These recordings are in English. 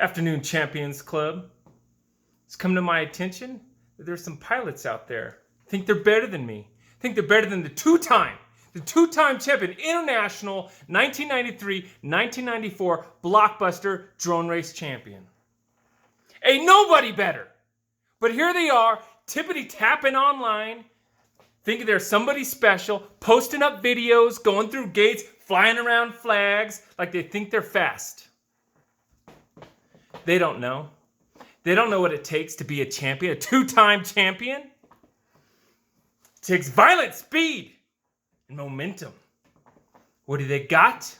Afternoon Champions Club. It's come to my attention that there's some pilots out there think they're better than me. Think they're better than the two-time champion, international 1993-1994 blockbuster drone race champion. Ain't nobody better. But here they are, tippity-tapping online, thinking they're somebody special, posting up videos, going through gates, flying around flags, like they think they're fast. They don't know. They don't know what it takes to be a champion, a two-time champion. It takes violent speed and momentum. What do they got?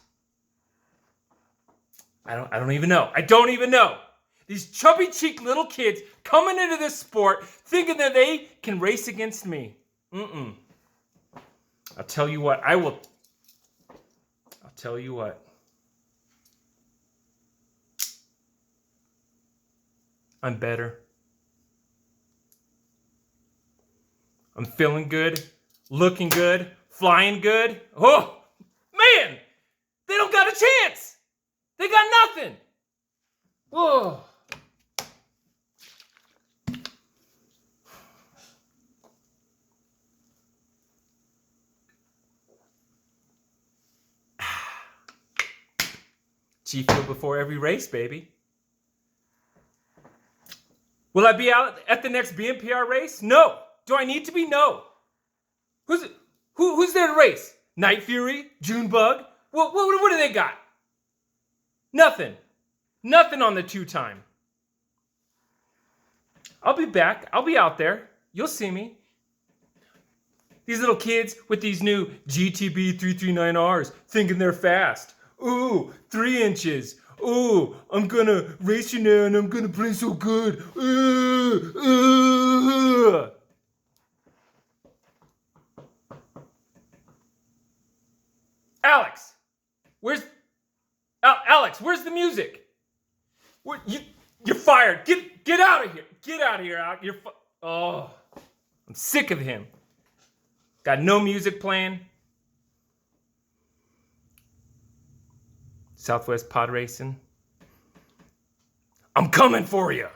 I don't even know. I don't even know. These chubby cheek little kids coming into this sport thinking that they can race against me. I'll tell you what. I'll tell you what. I'm better. I'm feeling good, looking good, flying good. Oh, man! They don't got a chance! They got nothing! Whoa. G-Fuel before every race, baby. Will I be out at the next BMPR race? No. Do I need to be? No. Who's there to race? Night Fury? Junebug? What do they got? Nothing. Nothing on the two-time. I'll be back. I'll be out there. You'll see me. These little kids with these new GTB 339Rs thinking they're fast. Ooh, 3 inches. Ooh, I'm gonna race you now and I'm gonna play so good. Alex, where's the music? You're fired. Get out of here. Get out of here, Alex. I'm sick of him. Got no music playing. Southwest Pod Racing. I'm coming for you.